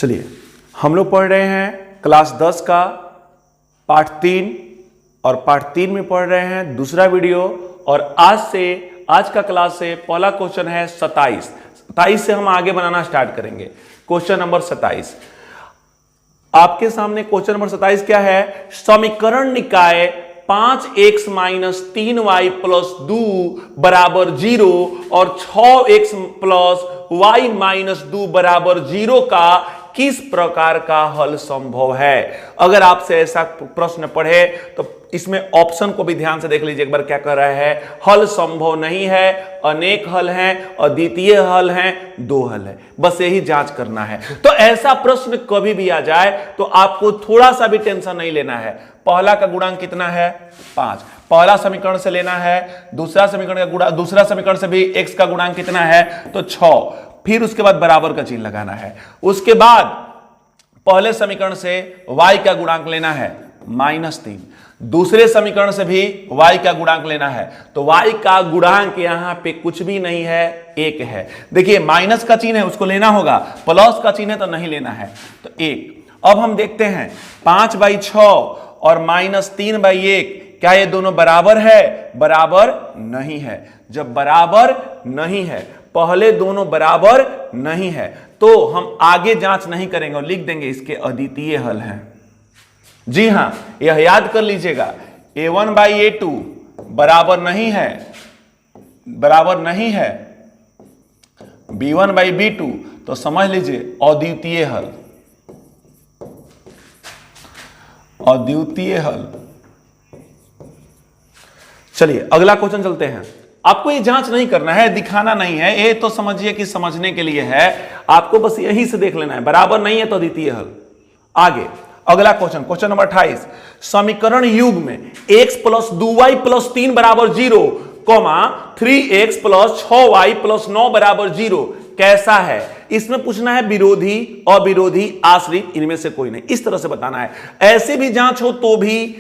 चलिए हम लोग पढ़ रहे हैं क्लास 10 का पार्ट 3 और पार्ट 3 में पढ़ रहे हैं दूसरा वीडियो। और आज का क्लास से पहला क्वेश्चन है 27 से हम आगे बनाना स्टार्ट करेंगे। क्वेश्चन नंबर 27 आपके सामने। क्वेश्चन नंबर 27 क्या है? समीकरण निकाय 5x - 3y + 2 = 0 और 6x + y - 2 = 0 का किस प्रकार का हल संभव है? अगर आपसे ऐसा प्रश्न पढ़े तो इसमें ऑप्शन को भी ध्यान से देख लीजिए एक बार। क्या कर रहा है? हल संभव नहीं है, अनेक हल हैं, अद्वितीय हल हैं, दो हल है, बस यही जांच करना है। तो ऐसा प्रश्न कभी भी आ जाए तो आपको थोड़ा सा भी टेंशन नहीं लेना है। पहला का गुणांक कितना है? 5। पहला समीकरण से लेना है। दूसरा समीकरण से भी x का गुणांक कितना है? तो 6। फिर उसके बाद बराबर का चिन्ह लगाना है। उसके बाद पहले समीकरण से y का गुणांक लेना है -3। दूसरे समीकरण से भी y का गुणांक लेना है। तो y का गुणांक यहां पे कुछ भी नहीं है, 1 है। देखिए माइनस का चिन्ह है उसको लेना होगा, प्लस का चिन्ह है तो नहीं लेना है, तो 1। अब हम देखते हैं 5/6 और -3/1 क्या ये दोनों बराबर है? बराबर नहीं है। जब बराबर नहीं है, पहले दोनों बराबर नहीं है, तो हम आगे जांच नहीं करेंगे और लिख देंगे इसके अद्वितीय हल हैं। जी हां, यह याद कर लीजिएगा। a1/a2 बराबर नहीं है, b1/b2, तो समझ लीजिए अद्वितीय हल। चलिए अगला क्वेश्चन चलते हैं। आपको ये जांच नहीं करना है, दिखाना नहीं है, ये तो समझिए कि समझने के लिए है। आपको बस यही से देख लेना है, बराबर नहीं है तो अद्वितीय हल। आगे अगला क्वेश्चन, क्वेश्चन नंबर 28। समीकरण युग में x + 2y + 3 = 0, 3x + 6y + 9 = 0 कैसा है? इसमें पूछना है विरोधी, अविरोधी, आश्रित, इनमें से कोई नहीं। इस तरह से बताना है। ऐसे भी जांच हो तो भी,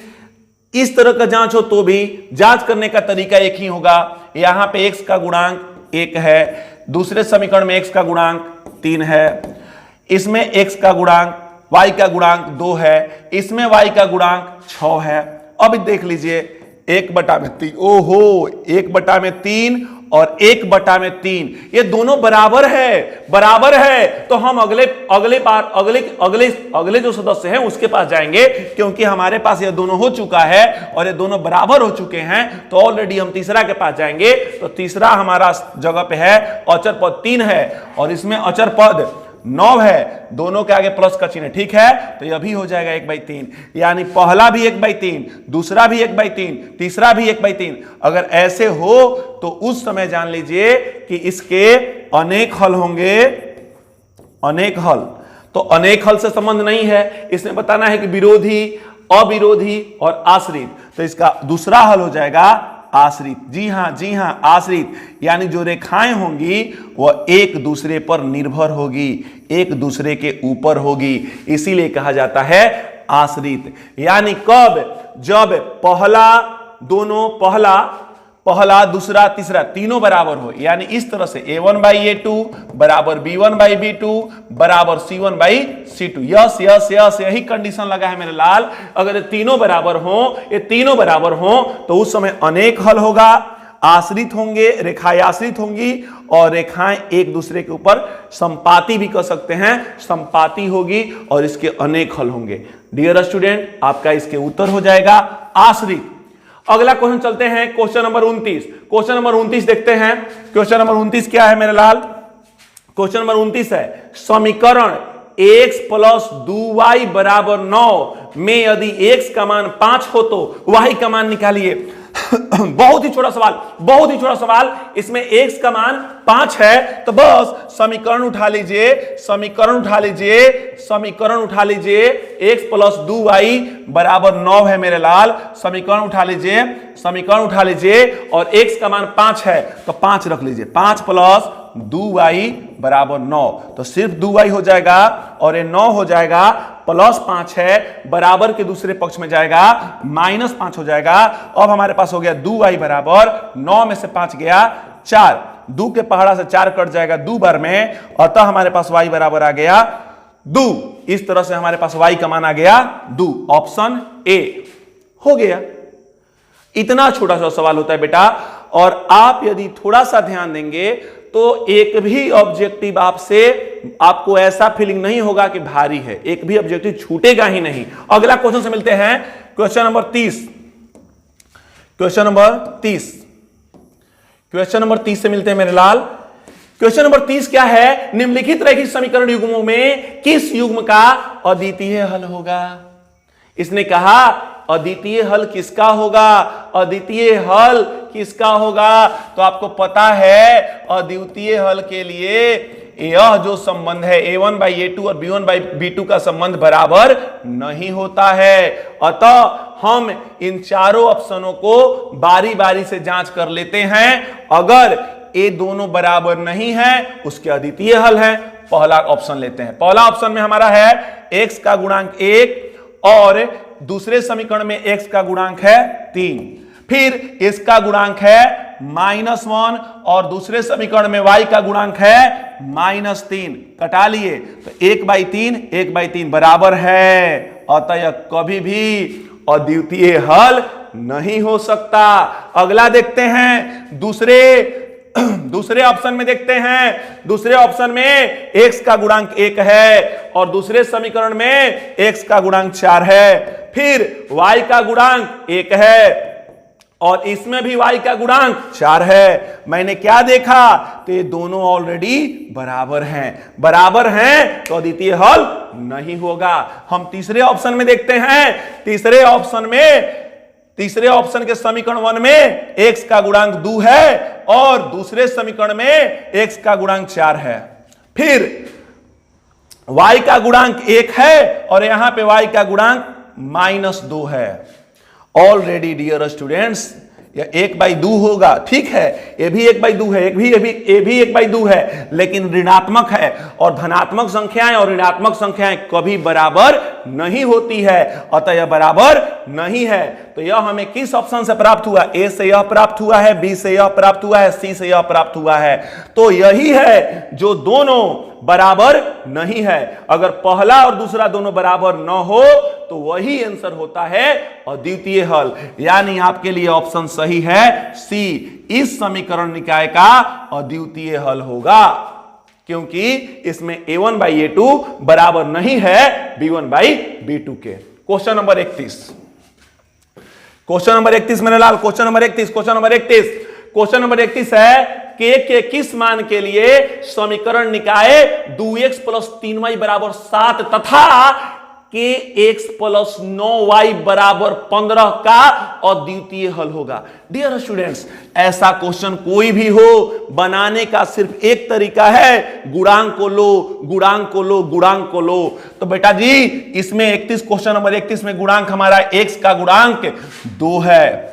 इस तरह का जांच हो तो भी, जांच करने का तरीका एक ही होगा। यहां पे x का गुणांक 1 है, दूसरे समीकरण में x का गुणांक 3 है, इसमें x का गुणांक, y का गुणांक 2 है, इसमें y का गुणांक 6 है। अब देख लीजिए 1/3, ओहो 1/3 और 1/3 ये दोनों बराबर है। तो हम अगले जो सदस्य हैं उसके पास जाएंगे, क्योंकि हमारे पास ये दोनों हो चुका है और ये दोनों बराबर हो चुके हैं। तो ऑलरेडी हम तीसरा के पास जाएंगे। तो तीसरा हमारा जगह पे है, अचर पद 3 है और इसमें अचर पद 9 है, दोनों के आगे प्लस का चिन्ह, ठीक है। तो यह भी हो जाएगा 1/3, यानी पहला भी 1/3, दूसरा भी 1/3, तीसरा भी 1/3। अगर ऐसे हो तो उस समय जान लीजिए कि इसके अनेक हल होंगे। अनेक हल, तो अनेक हल से संबंध नहीं है, इसमें बताना है कि विरोधी, अविरोधी और आश्रित। तो इसका दूसरा हल हो जाएगा आश्रित। जी हां आश्रित, यानी जो रेखाएं होंगी वह एक दूसरे पर निर्भर होगी, एक दूसरे के ऊपर होगी, इसीलिए कहा जाता है आश्रित। यानी कब? जब पहला दूसरा तीसरा तीनों बराबर हो। यानी इस तरह से a1/a2 बराबर b1/b2 बराबर c1/c2। यस यही कंडीशन लगा है मेरे लाल। अगर ये तीनों बराबर हो तो उस समय अनेक हल होगा, आश्रित होंगे, रेखाएं आश्रित होंगी और रेखाएं एक दूसरे के ऊपर संपाती भी कर सकते हैं, संपाती होगी और इसके अनेक हल होंगे। डियर स्टूडेंट, आपका इसके उत्तर हो जाएगा आश्रित। अगला क्वेश्चन चलते हैं, क्वेश्चन नंबर 29। क्वेश्चन नंबर 29 देखते हैं। क्वेश्चन नंबर 29 क्या है मेरे लाल? क्वेश्चन नंबर 29 है समीकरण x + 2y = 9 में यदि x का मान 5 हो तो y का मान निकालिए। बहुत ही छोटा सवाल। इसमें x का मान 5 है तो बस समीकरण उठा लीजिए, x + 2y = 9 है मेरे लाल। समीकरण उठा लीजिए और x का मान 5 है तो 5 रख लीजिए। 5 + 2y = 9, तो सिर्फ 2y हो जाएगा और ये 9 हो जाएगा। +5 है, बराबर के दूसरे पक्ष में जाएगा, -5 हो जाएगा। अब हमारे पास हो गया 2y = 9 में से 5 गया 4, 2 के पहाड़ा से 4 कट जाएगा 2 बार में, अतः हमारे पास y बराबर आ गया दू। इस तरह से हमारे पास y का मान आ गया दू, ऑप्शन ए हो गया। इतना छोटा सा सवाल होता है बेटा, और आप यदि थोड़ा सा ध्यान देंगे तो एक भी ऑब्जेक्टिव आपसे आपको ऐसा फीलिंग नहीं होगा कि भारी है, एक भी ऑब्जेक्टिव छूटेगा ही नहीं। अगला क्वेश्चन से मिलते हैं, question number 30। Question number 30, question number 30 से मिलते हैं मेरे लाल। क्वेश्चन नंबर 30 क्या है? निम्नलिखित रैखिक समीकरण युग्मों में किस युग्म का अद्वितीय हल होगा? इसने कहा अद्वितीय हल किसका होगा? अद्वितीय हल किसका होगा? तो आपको पता है अद्वितीय हल के लिए यह जो संबंध है a1/a2 और b1/b2 का संबंध बराबर नहीं होता है। अतः हम इन चारों ऑप्शनों को बारी बारी से जांच कर लेते हैं। अगर ये दोनों बराबर नहीं है उसके अद्वितीय हल है। पहला ऑप्शन लेते हैं। पहला ऑप्शन में हमारा है x का गुणांक 1 और दूसरे समीकरण में x का गुणांक है 3, फिर इसका गुणांक है -1 और दूसरे समीकरण में y का गुणांक है -3। कटा लिए तो 1/3 बराबर है। अतः यह कभी भी अद्वितीय हल नहीं हो सकता। अगला देखते हैं, दूसरे ऑप्शन में देखते हैं। दूसरे ऑप्शन में x का गुणांक 1 है और दूसरे समीकरण में x का गुणांक 4 है, फिर y का गुणांक 1 है और इसमें भी y का गुणांक 4 है। मैंने क्या देखा? तो ये दोनों ऑलरेडी बराबर हैं। बराबर हैं तो अद्वितीय हल नहीं होगा। हम तीसरे ऑप्शन में देखते हैं। तीसरे ऑप्शन के समीकरण 1 में x का गुणांक 2 है और दूसरे समीकरण में x का गुणांक 4 है, फिर y का गुणांक 1 है और यहां पे y का गुणांक -2 है। ऑलरेडी डियर स्टूडेंट्स यह 1/2 होगा। ठीक है, ये भी 1/2 है, ये भी 1/2 है, लेकिन ऋणात्मक है और धनात्मक संख्याएं और ऋणात्मक संख्याएं कभी बराबर नहीं होती है। अतः यह बराबर नहीं है। तो यह हमें किस ऑप्शन से प्राप्त हुआ? ए से यह प्राप्त हुआ है, बी से यह प्राप्त हुआ है, सी से यह प्राप्त हुआ है। तो यही है जो दोनों बराबर नहीं है। अगर पहला और दूसरा दोनों बराबर न हो तो वही आंसर होता है अद्वितीय हल। यानी आपके लिए ऑप्शन सही है सी, इस समीकरण निकाय का अद्वितीय हल होगा, क्योंकि इसमें a1/a2 बराबर नहीं है b1/b2 के। क्वेश्चन नंबर 31, क्वेश्चन नंबर 31 मेरे लाल, क्वेश्चन नंबर 31 है के किस मान के लिए समीकरण निकाय 2x + 3y = 7 तथा kx + 9y = 15 का अद्वितीय हल होगा। डियर स्टूडेंट्स, ऐसा क्वेश्चन कोई भी हो, बनाने का सिर्फ एक तरीका है, गुणांक को लो। तो बेटा जी इसमें 31 क्वेश्चन नंबर 31 में गुणांक हमारा x का गुणांक 2 है।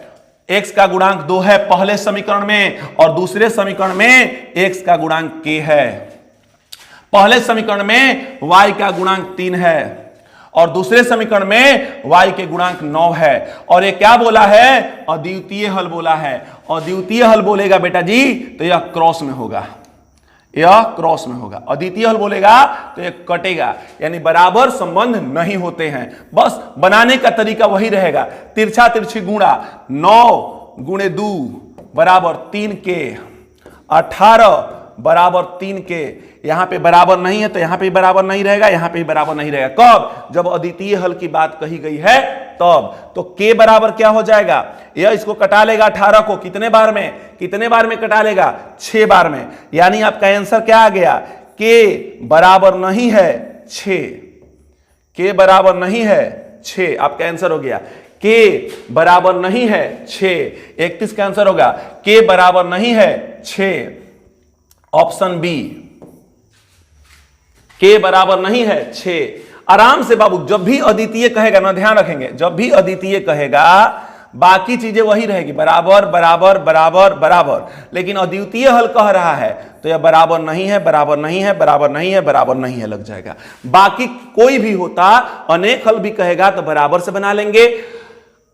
x का गुणांक 2 है पहले समीकरण में और दूसरे समीकरण में x का गुणांक k है। पहले समीकरण में y का गुणांक 3 है और दूसरे समीकरण में y के गुणांक 9 है। और ये क्या बोला है? अद्वितीय हल बोला है। अद्वितीय हल बोलेगा बेटा जी तो यह क्रॉस में होगा, यह क्रॉस में होगा। अद्वितीय हल बोलेगा तो यह कटेगा, यानी बराबर संबंध नहीं होते हैं। बस बनाने का तरीका वही रहेगा, तिरछा तिरछी गुणा। 9 × 2 = 3k, 18 = 3k। यहां पे बराबर नहीं है तो यहां पे भी बराबर नहीं रहेगा, यहां पे भी बराबर नहीं रहेगा। कब? जब अद्वितीय हल की बात कही गई है तब। तो k बराबर क्या हो जाएगा? यह इसको कटा लेगा 18 को कितने बार में कटा लेगा? 6 बार में। यानी आपका आंसर क्या आ गया? k बराबर नहीं है 6, k बराबर नहीं है 6, आपका आंसर हो गया। k बराबर नहीं है 6, 31 का आंसर होगा k बराबर नहीं है 6, ऑप्शन बी, k बराबर नहीं है 6। आराम से बाबू, जब भी अद्वितीय कहेगा ना, ध्यान रखेंगे, जब भी अद्वितीय कहेगा बाकी चीजें वही रहेगी, बराबर बराबर बराबर बराबर। लेकिन अद्वितीय हल कह रहा है तो यह बराबर नहीं है, बराबर नहीं है, बराबर नहीं है, बराबर नहीं है लग जाएगा। बाकी कोई भी होता, अनेक हल भी कहेगा तो बराबर से बना लेंगे,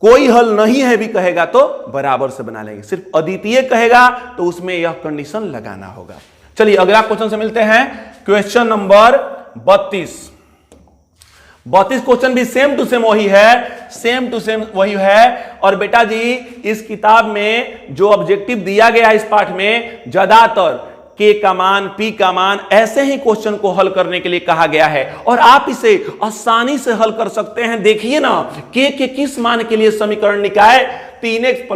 कोई हल नहीं है भी कहेगा तो बराबर से बना लेंगे। सिर्फ अद्वितीय कहेगा तो उसमें यह कंडीशन लगाना होगा। चलिए अगला क्वेश्चन से मिलते हैं। क्वेश्चन नंबर 32, 32 क्वेश्चन भी सेम टू सेम वही है, सेम टू सेम वही है। और बेटा जी इस किताब में जो ऑब्जेक्टिव दिया गया है इस पाठ में, ज्यादातर के का मान, पी का मान, ऐसे ही क्वेश्चन को हल करने के लिए कहा गया है और आप इसे आसानी से हल कर सकते हैं। देखिए ना, के किस मान के लिए समीकरण निकाय 3x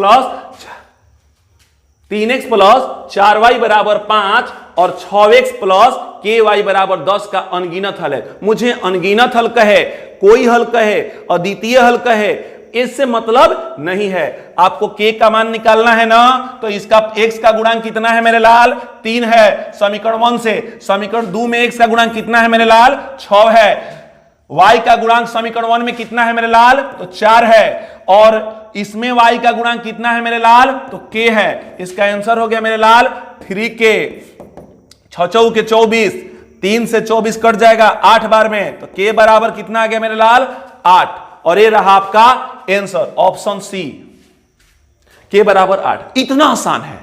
प्लस 4y बराबर 5 और 6x प्लस ky बराबर 10 का अनगिनत हल है। मुझे अनगिनत हल कहे, कोई हल कहे, अद्वितीय हल कहे, इससे मतलब नहीं है। आपको k का मान निकालना है ना, तो इसका x का गुणांक कितना है मेरे लाल? 3 है समीकरण 1 से। समीकरण 2 में x का गुणांक कितना है मेरे लाल? 6 है। y का गुणांक समीकरण 1 में कितना है मेरे लाल? तो 4 है। और इसमें y का गुणांक कितना है मेरे लाल? तो k है। इसका आंसर हो गया मेरे लाल 3k। 6 चौके के 24, 3 से 24 कट जाएगा 8 बार में, तो k बराबर कितना आ गया मेरे लाल? 8। और ये रहा आपका आंसर ऑप्शन सी, के बराबर 8। इतना आसान है,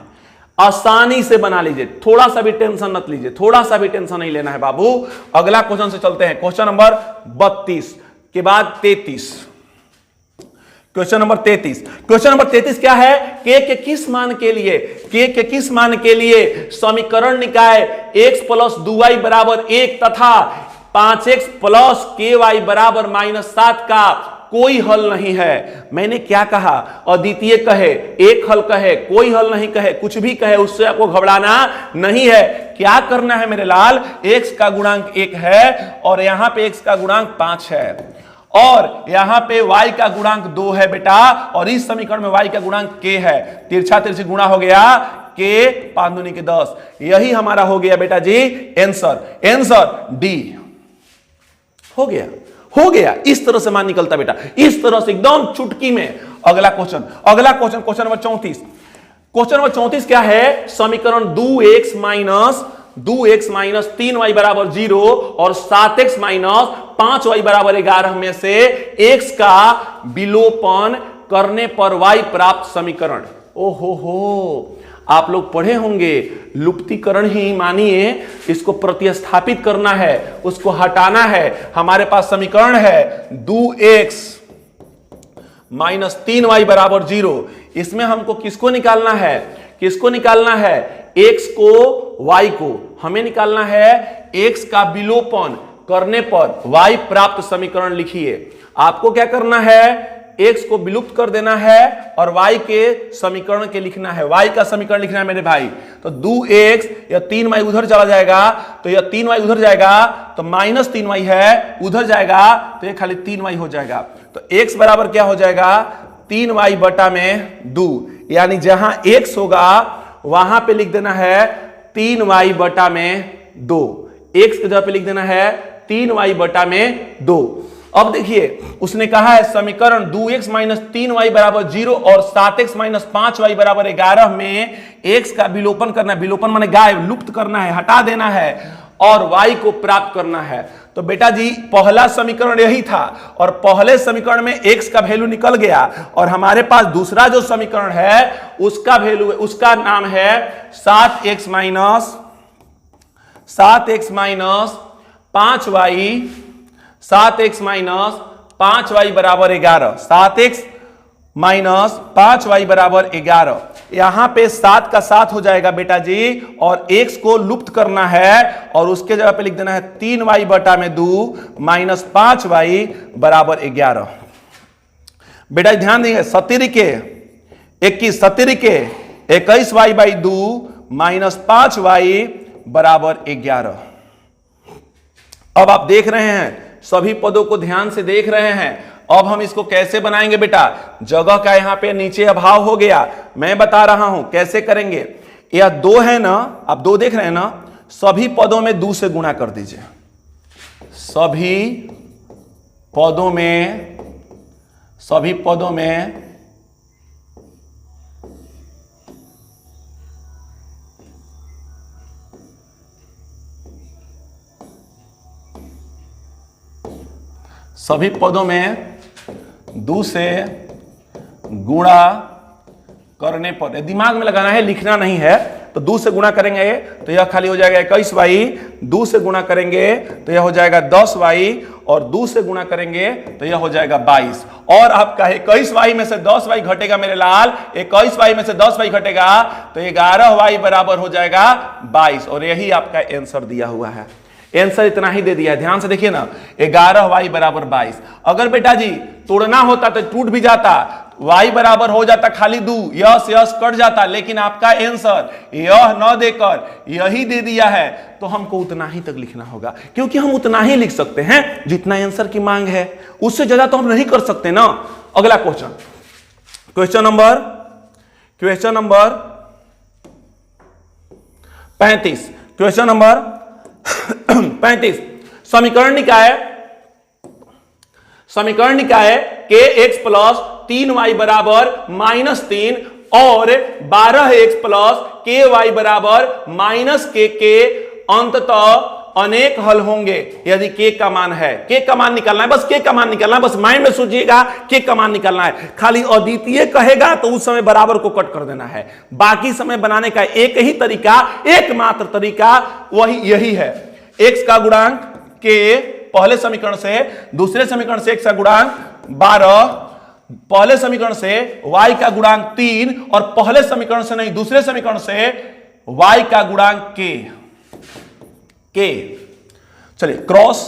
आसानी से बना लीजिए, थोड़ा सा भी टेंशन मत लीजिए, थोड़ा सा भी टेंशन नहीं लेना है बाबू। अगला क्वेश्चन से चलते हैं, क्वेश्चन नंबर 32 के बाद 33। क्वेश्चन नंबर 33, क्वेश्चन नंबर 33 क्या है? के किस मान के लिए, के किस मान के लिए समीकरण निकाय x प्लस 2y बराबर 1 तथा 5x प्लस ky बराबर -7 का कोई हल नहीं है। मैंने क्या कहा? अद्वितीय कहे, एक हल कहे, कोई हल नहीं कहे, कुछ भी कहे, उससे आपको घबराना नहीं है। क्या करना है मेरे लाल? x का गुणांक 1 है और यहां पे x का गुणांक 5 है और यहां पे y का गुणांक 2 है बेटा, और इस समीकरण में y का गुणांक k है। तिरछा तिरछी गुणा हो गया, k 5 दूनी के 10। यही हमारा हो गया बेटा जी आंसर। आंसर डी हो गया, हो गया। इस तरह से मान निकलता बेटा, इस तरह से एकदम चुटकी में। अगला question, question number 34। Question number 34 क्या है? समीकरण 2x माइनस 3y बराबर 0 और 7x माइनस 5y बराबर 11 में से x का विलोपन करने पर y प्राप्त समीकरण। ओहो, आप लोग पढ़े होंगे, लुप्तीकरण ही मानिए, इसको प्रतिस्थापित करना है, उसको हटाना है। हमारे पास समीकरण है 2x माइनस 3y बराबर 0। इसमें हमको किसको निकालना है? किसको निकालना है? x को, y को। हमें निकालना है x का विलोपन करने पर y प्राप्त समीकरण। लिखिए, आपको क्या करना है? x को विलुप्त कर देना है और y के समीकरण के लिखना है, y का समीकरण लिखना है मेरे भाई। तो 2x या 3y उधर चला जाएगा, तो यह 3y उधर जाएगा तो माइनस 3y है, उधर जाएगा तो ये खाली 3y हो जाएगा। तो x बराबर क्या हो जाएगा? 3y बटा में 2, यानी जहां x होगा वहां पे लिख देना है 3y बटा में 2। x की जगह पे लिख देना है 3y बटा में 2। अब देखिए, उसने कहा है समीकरण 2x माइनस 3y बराबर 0 और 7x माइनस 5y बराबर 11 में x का विलोपन करना है। विलोपन माने गायब, लुप्त करना है, हटा देना है और y को प्राप्त करना है। तो बेटा जी पहला समीकरण यही था और पहले समीकरण में x का वैल्यू निकल गया और हमारे पास दूसरा जो समीकरण है उसका वैल्यू, उसका नाम है 7x माइनस 5y बराबर 11। 7x माइनस 5y बराबर 11। यहां पे 7 का 7 हो जाएगा बेटा जी और x को लुप्त करना है और उसके जगह पे लिख देना है 3y बटा में 2 माइनस 5y बराबर 11। बेटा ध्यान दीजिए, 17 के 21, 17 के 21y बाई 2 माइनस 5y बराबर 11। अब आप देख रहे हैं, सभी पदों को ध्यान से देख रहे हैं। अब हम इसको कैसे बनाएंगे बेटा? जगह का यहां पे नीचे अभाव हो गया, मैं बता रहा हूं कैसे करेंगे। यह 2 है ना, आप 2 देख रहे हैं ना, सभी पदों में 2 से गुणा कर दीजिए। सभी पदों में सभी पदों में 2 से गुणा करने पर, दिमाग में लगाना है, लिखना नहीं है। तो 2 से गुणा करेंगे तो यह खाली हो जाएगा 21y, 2 से गुणा करेंगे तो यह हो जाएगा 10y और 2 से गुणा करेंगे तो यह हो जाएगा 22। और आपका 21y में से 10y घटेगा मेरे लाल, 21y में से 10y घटेगा तो 11y बराबर हो जाएगा 22। और यही आपका आंसर दिया हुआ है। आंसर इतना ही दे दिया है, ध्यान से देखिए ना, 11y बराबर 22। अगर बेटा जी तोड़ना होता तो टूट भी जाता, y बराबर हो जाता खाली 2, यस यस कट जाता, लेकिन आपका आंसर यह न देकर यही दे दिया है तो हमको उतना ही तक लिखना होगा, क्योंकि हम उतना ही लिख सकते हैं जितना आंसर की मांग है, उससे ज्यादा तो हम नहीं कर सकते ना। अगला question, question number 35, question number 35, समीकरण निकाय के एक्स प्लस 3y बराबर -3 और 12x प्लस के वाई बराबर -k के अंततः अनेक हल होंगे यदि k का मान है। k का मान निकालना है, बस k का मान निकालना है, बस माइंड में सोचिएगा k का मान निकालना है। खाली अद्वितीय कहेगा तो उस समय बराबर को कट कर देना है, बाकी समय बनाने का एक ही तरीका, एकमात्र तरीका वही यही है। x का गुणांक k पहले समीकरण से, दूसरे समीकरण से x का गुणांक 12, पहले समीकरण से y का गुणांक 3 और पहले समीकरण से नहीं दूसरे समीकरण से y का गुणांक k। चलिए क्रॉस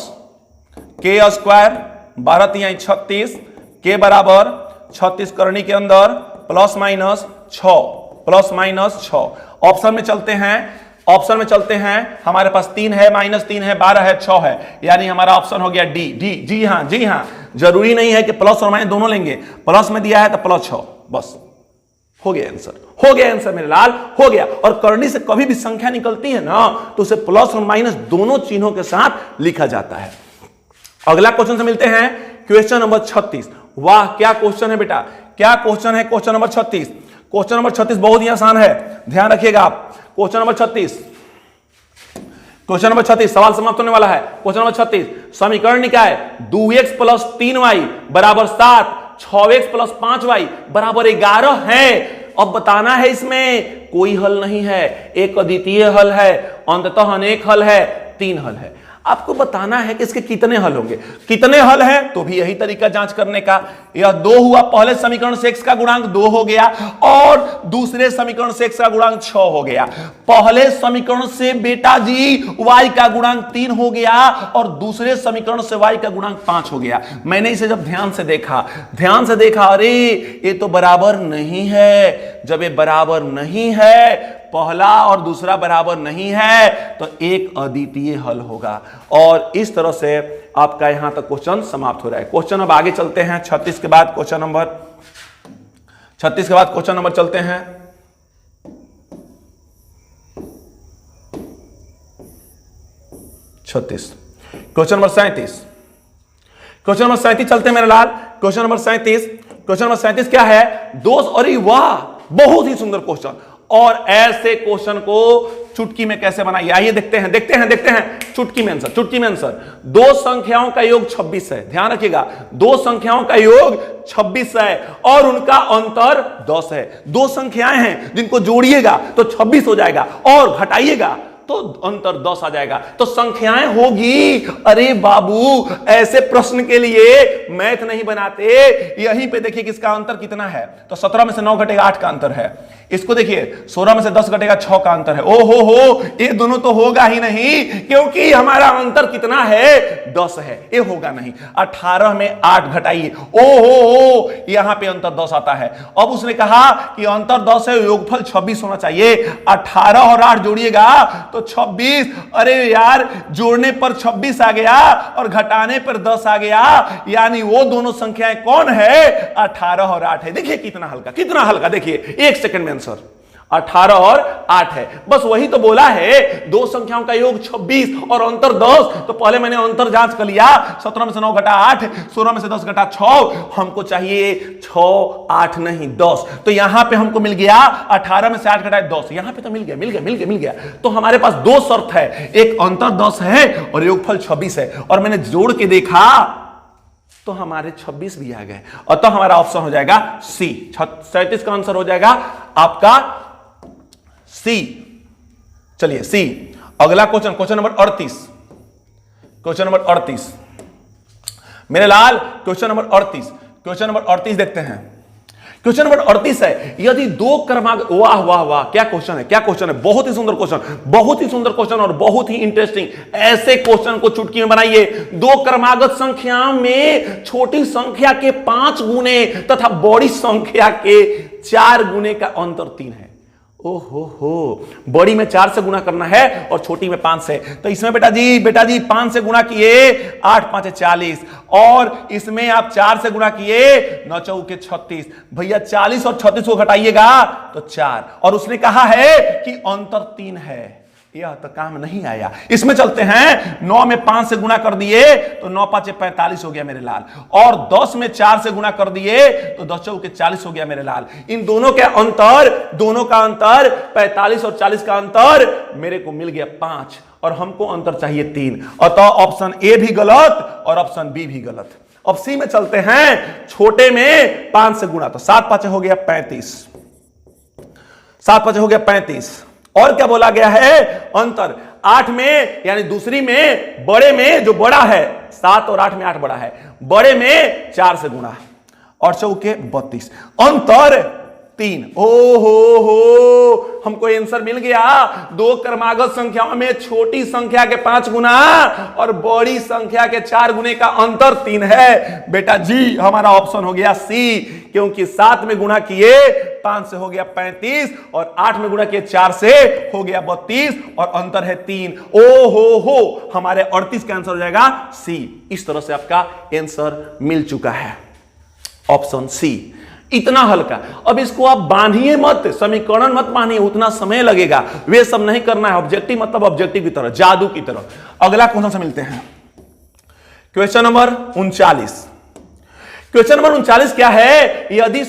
k स्क्वायर 12 तिहाई 36, k बराबर 36 करनी के अंदर +-6 ऑप्शन में चलते हैं, हमारे पास 3 है, -3 है, 12 है, 6 है, यानी हमारा ऑप्शन हो गया डी। जी हां, जरूरी नहीं है कि प्लस और माइनस दोनों लेंगे, प्लस में दिया है तो +6, बस हो गया आंसर मेरे लाल, हो गया। और करनी से कभी भी संख्या निकलती है ना तो उसे प्लस और माइनस दोनों चिन्हों के साथ लिखा जाता है। अगला क्वेश्चन से मिलते हैं, क्वेश्चन नंबर 36। वाह क्या क्वेश्चन है बेटा, क्या क्वेश्चन है क्वेश्चन नंबर 36। क्वेश्चन नंबर 36 बहुत ही आसान है, ध्यान रखिएगा आप। क्वेश्चन नंबर 36 सवाल समाप्त होने वाला है। क्वेश्चन नंबर 36, समीकरण निकाय 2x प्लस 3y बराबर 7, 6x प्लस 5y बराबर 11 है। अब बताना है, इसमें कोई हल नहीं है, एक अद्वितीय हल है, अंततः अनेक हल है, 3 हल है। आपको बताना है कि इसके कितने हल होंगे, कितने हल है तो भी यही तरीका जांच करने का। यह 2 हुआ, पहले समीकरण से x का गुणांक 2 हो गया और दूसरे समीकरण से x का गुणांक 6 हो गया। पहले समीकरण से बेटा जी y का गुणांक 3 हो गया और दूसरे समीकरण से y का गुणांक 5 हो गया। मैंने इसे जब ध्यान से देखा, अरे ये तो बराबर नहीं है। जब ये बराबर नहीं है, पहला और दूसरा बराबर नहीं है, तो एक अद्वितीय हल होगा। और इस तरह से आपका यहां तक क्वेश्चन समाप्त हो रहा है। क्वेश्चन अब आगे चलते हैं, 36 के बाद क्वेश्चन नंबर चलते हैं। क्वेश्चन नंबर 37 चलते हैं मेरे लाल। क्वेश्चन नंबर 37 क्या है, दोस्त। अरे वाह, बहुत ही सुंदर क्वेश्चन। और ऐसे क्वेश्चन को चुटकी में कैसे बनाइए, आइए देखते हैं चुटकी में आंसर। दो संख्याओं का योग 26 है, ध्यान रखिएगा, दो संख्याओं का योग 26 है और उनका अंतर 10 है। दो संख्याएं हैं जिनको जोड़िएगा तो 26 हो जाएगा और घटाइएगा तो अंतर 10 आ जाएगा, तो संख्याएं होगी। अरे बाबू, ऐसे प्रश्न के लिए मैथ नहीं बनाते। यहीं पे देखिए किसका अंतर कितना है, तो 17 में से 9 घटेगा 8 का अंतर है। इसको देखिए 16 में से 10 घटेगा 6 का अंतर है। ओहो, ये दोनों तो होगा ही नहीं, क्योंकि हमारा अंतर कितना है, 10 है, ये होगा नहीं। 18 में 8 घटाइए, ओहो, यहां पे अंतर 10 आता है। अब उसने कहा कि अंतर 10 है, योगफल 26 होना चाहिए। 18 और 8 जोड़िएगा तो 26। अरे यार, जोड़ने पर 26 आ गया और घटाने पर 10 आ गया, यानी वो दोनों संख्याएं कौन है, 18 और 8 है। देखिए कितना हल्का, देखिए 1 सेकंड में आंसर 18 और 8 है। बस वही तो बोला है, दो संख्याओं का योग 26 और अंतर 10। तो पहले मैंने अंतर जांच कर लिया, 17 में से 9 घटा 8, 16 में से 10 घटा 6। हमको चाहिए 6, 8 नहीं 10। तो यहां पे हमको मिल गया 18 में से 8 घटाए 10, यहां पे तो मिल गया। तो हमारे पास दो शर्त है, एक अंतर 10 है और योगफल 26 है। और मैंने जोड़ के देखा तो हमारे 26 भी आ गए, और तो हमारा ऑप्शन हो जाएगा सी। 37 का आंसर हो जाएगा आपका सी। चलिए सी। अगला क्वेश्चन नंबर 38। मेरे लाल क्वेश्चन नंबर 38, क्वेश्चन नंबर 38 देखते हैं। क्वेश्चन नंबर 38 है, यदि दो क्रमांक, वाह वाह वाह, क्या क्वेश्चन है, क्या क्वेश्चन है, बहुत ही सुंदर क्वेश्चन, बहुत ही सुंदर क्वेश्चन और बहुत ही इंटरेस्टिंग। ऐसे क्वेश्चन को चुटकी में बनाइए। दो क्रमागत संख्या में छोटी संख्या के 5 गुने तथा बड़ी संख्या के 4 गुने का अंतर 3 है। ओहो हो, बड़ी में 4 से गुना करना है और छोटी में 5 से। तो इसमें बेटा जी 5 से गुना किए 8 5 40, और इसमें आप 4 से गुना किए 9 चौके 36। भैया 40 और 36 को घटाइएगा तो 4, और उसने कहा है कि अंतर 3 है। यह तो काम नहीं आया। इसमें चलते हैं, 9 में 5 से गुना कर दिए तो 9 5 45 हो गया मेरे लाल, और 10 में 4 से गुना कर दिए तो 10 चौके 40 हो गया मेरे लाल। इन दोनों का अंतर 45 और 40 का अंतर मेरे को मिल गया 5, और हमको अंतर चाहिए 3। अतः ऑप्शन ए भी गलत और ऑप्शन बी भी गलत। अब सी में चलते हैं, छोटे में 5 से गुना तो 7 5 हो गया 35, 7 5 हो गया 35। और क्या बोला गया है, अंतर 8 में यानी दूसरी में, बड़े में जो बड़ा है 7 और 8 में 8 बड़ा है, बड़े में 4 से गुना और चौके 32, अंतर 3। ओ हो, हमको आंसर मिल गया। दो क्रमागत संख्याओं में छोटी संख्या के 5 गुना और बड़ी संख्या के 4 गुने का अंतर 3 है। बेटा जी हमारा ऑप्शन हो गया सी, क्योंकि 7 में गुना किए 5 से हो गया 35, और 8 में गुना किए 4 से हो गया 32, और अंतर है 3। ओ हो, हमारे 38 का आंसर हो जाएगा सी। इस तरह से आपका आंसर मिल चुका है, ऑप्शन सी। इतना हल्का। अब इसको आप बांधिए मत, समीकरण मत बांधिए, उतना समय लगेगा, वे सब नहीं करना है। ऑब्जेक्टिव मतलब ऑब्जेक्टिव की तरह, जादू की तरह। अगला क्वेश्चन से मिलते हैं, क्वेश्चन नंबर 39। क्वेश्चन नंबर 39 क्या है, यदि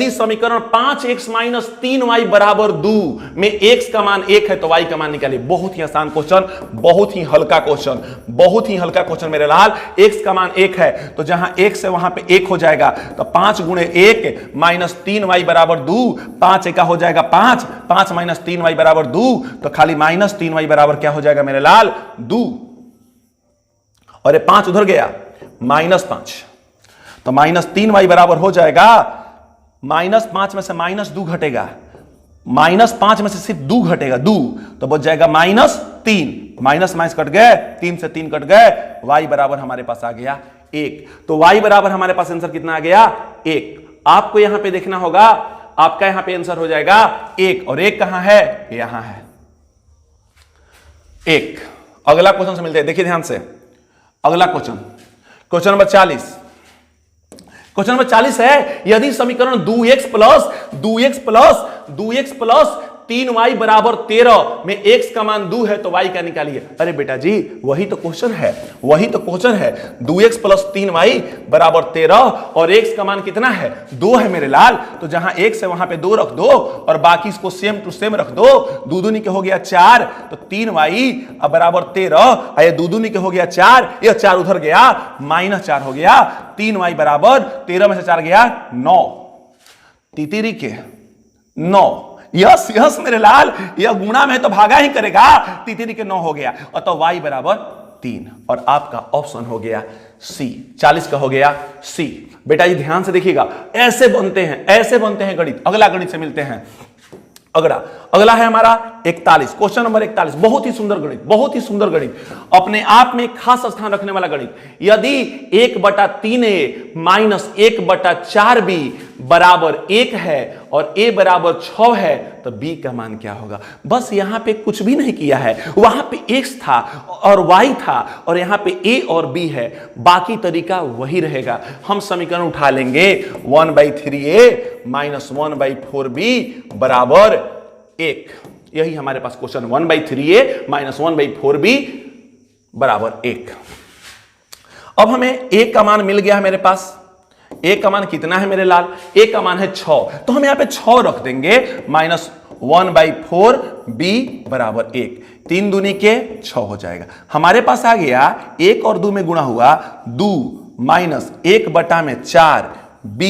समीकरण 5x माइनस 3y बराबर 2 में x का मान 1 है तो y का मान निकालिए। बहुत ही आसान क्वेश्चन, बहुत ही हल्का क्वेश्चन, बहुत ही हल्का क्वेश्चन मेरे लाल। x का मान 1 है तो जहां x है वहां पे 1 हो जाएगा, तो 5 गुणे 1 माइनस 3y बराबर 2, 5 का हो जाएगा 5, 5 माइनस 3y बराबर 2, तो खाली माइनस 3y बराबर क्या हो जाएगा मेरे लाल, 2। और ये 5 उधर गया, -5, तो -3y बराबर हो जाएगा, -5 में से -2 घटेगा, -5 में से सिर्फ 2 घटेगा, 2 तो बच जाएगा -3, माइनस माइनस कट गए, 3 से 3 कट गए, y बराबर हमारे पास आ गया 1। तो y बराबर हमारे पास आंसर कितना आ गया, 1। आपको यहां पे देखना होगा, आपका यहां पे आंसर हो जाएगा 1, और 1 कहां है, यहां है 1। अगला क्वेश्चन से मिलते हैं, देखिए ध्यान से। अगला question, question number 40। Question number 40 है, यदि समीकरण 2x प्लस 3y बराबर 13 में x का मान 2 है तो y का निकालिए। अरे बेटा जी वही तो क्वेश्चन है, वही तो क्वेश्चन है। 2x प्लस 3y बराबर 13 और x का मान कितना है, 2 है मेरे लाल। तो जहां x है वहां पे 2 रख दो और बाकी इसको सेम टू सेम रख दो। 2 दूनी के हो गया 4, तो 3y बराबर 13, ये 2 दूनी के हो गया 4, यह 4 उधर गया, -4 हो गया। 3y बराबर 13 में से 4 गया 9, तितिरी के 9। यस यस मेरे लाल, यह गुणा में तो भागा ही करेगा, तितिरी के 9 हो गया, और तो y बराबर 3, और आपका ऑप्शन हो गया सी। 40 का हो गया सी। बेटा जी ध्यान से देखिएगा, ऐसे बनते हैं गणित। अगला गणित से मिलते हैं। अगला है हमारा 41, क्वेश्चन नंबर 41। बहुत ही सुंदर गणित, बहुत ही सुंदर गणित, अपने आप में खास स्थान रखने वाला गणित। यदि 1/3a माइनस 1/4b बराबर 1 है और a बराबर 6 है तो b का मान क्या होगा। बस यहां पे कुछ भी नहीं किया है, वहां पे x था और y था और यहां पे a और b है, बाकी तरीका वही रहेगा। हम समीकरण उठा लेंगे, 1/3a माइनस 1/4b बराबर 1। यही हमारे पास क्वेश्चन, 1/3a माइनस 1/4b बराबर 1। अब हमें a का मान मिल गया है मेरे पास। a का मान कितना है मेरे लाल, a का मान है 6, तो हम यहां पे 6 रख देंगे, माइनस 1/4b बराबर 1। 3 दूनी के 6 हो जाएगा। हमारे पास आ गया 1 और 2 में गुणा हुआ 2 माइनस 1/4 b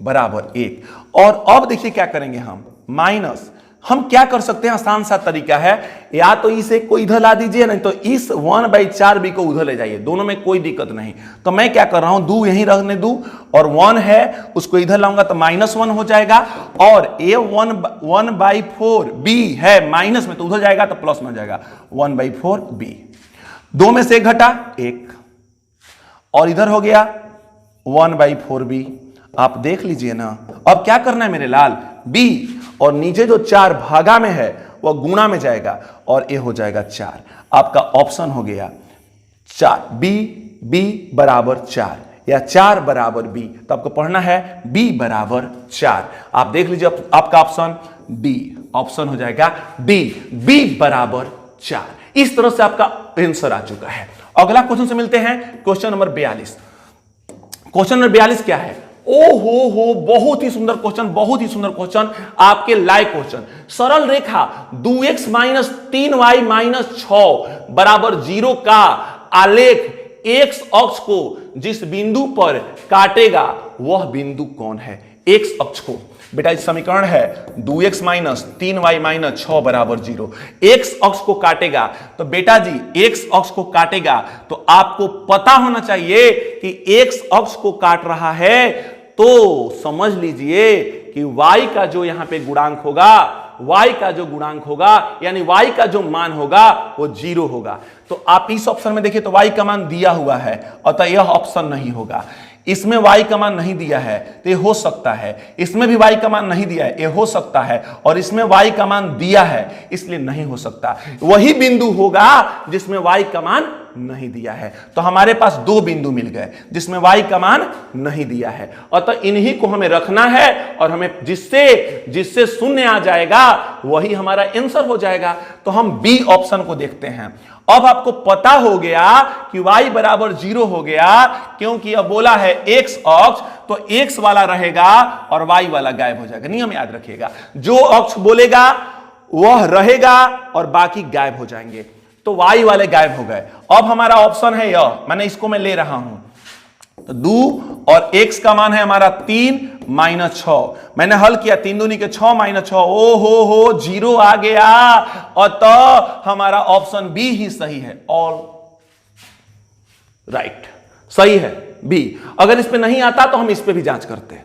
बराबर 1। और अब देखिए क्या करेंगे हम, माइनस हम क्या कर सकते हैं, आसान सा तरीका है, या तो इसे को इधर ला दीजिए, नहीं तो इस 1/4b को उधर ले जाइए, दोनों में कोई दिक्कत नहीं। तो मैं क्या कर रहा हूं, दू यहीं रखने दू, और 1 है उसको इधर लाऊंगा तो -1 हो जाएगा, और ये 1/4b है माइनस में तो उधर जाएगा तो प्लस में हो जाएगा 1/4b। 2 में से 1 घटा 1, और इधर हो गया 1/4b। आप देख लीजिए ना। अब क्या करना है मेरे लाल, b, और नीचे जो 4 भागा में है वह गुणा में जाएगा, और ये हो जाएगा 4। आपका ऑप्शन हो गया 4, b बराबर 4 या 4 बराबर b। तो आपको पढ़ना है b बराबर 4। आप देख लीजिए आपका ऑप्शन d, ऑप्शन हो जाएगा b बराबर 4। इस तरह से आपका आंसर आ चुका है। अगला क्वेश्चन से मिलते हैं, क्वेश्चन नंबर 42। क्वेश्चन नंबर 42 क्या है, ओ हो बहुत ही सुंदर क्वेश्चन, बहुत ही सुंदर क्वेश्चन, आपके लायक क्वेश्चन। सरल रेखा 2x - 3y - 6 बराबर 0 का आलेख x अक्ष को जिस बिंदु पर काटेगा वह बिंदु कौन है। x अक्ष को, बेटा इस समीकरण है 2x - 3y - 6 बराबर 0। x अक्ष को काटेगा, तो बेटा जी x अक्ष को काटेगा तो आपको पता होना चाहिए कि x अक्ष को काट रहा है, तो समझ लीजिए कि y का जो यहां पे गुणांक होगा, y का जो गुणांक होगा यानी y का जो मान होगा वो 0 होगा। तो आप इस ऑप्शन में देखिए तो y का मान दिया हुआ है, अतः यह ऑप्शन नहीं होगा। इसमें y का मान नहीं दिया है तो ये हो सकता है, इसमें भी y का मान नहीं दिया है, ये हो सकता है, और इसमें y का मान दिया है इसलिए नहीं हो सकता। वही बिंदु होगा जिसमें y का मान नहीं दिया है। तो हमारे पास 2 बिंदु मिल गए जिसमें y का मान नहीं दिया है, अतः इन्हीं को हमें रखना है, और हमें जिससे शून्य आ जाएगा वही हमारा आंसर हो जाएगा। तो हम बी ऑप्शन को देखते हैं। अब आपको पता हो गया कि y बराबर 0 हो गया, क्योंकि अब बोला है x अक्ष, तो x वाला रहेगा और y वाला गायब हो जाएगा। नियम याद रखिएगा, जो अक्ष बोलेगा वह रहेगा और बाकी गायब हो जाएंगे, तो y वाले गायब हो गए। अब हमारा ऑप्शन है यह, मैंने इसको मैं ले रहा हूं, तो 2 और x का मान है हमारा 3 - 6। मैंने हल किया, 3 दूनी के 6 - 6, ओ हो 0 आ गया, अतः हमारा ऑप्शन बी ही सही है। ऑल राइट, सही है बी। अगर इस पे नहीं आता तो हम इस पे भी जांच करते,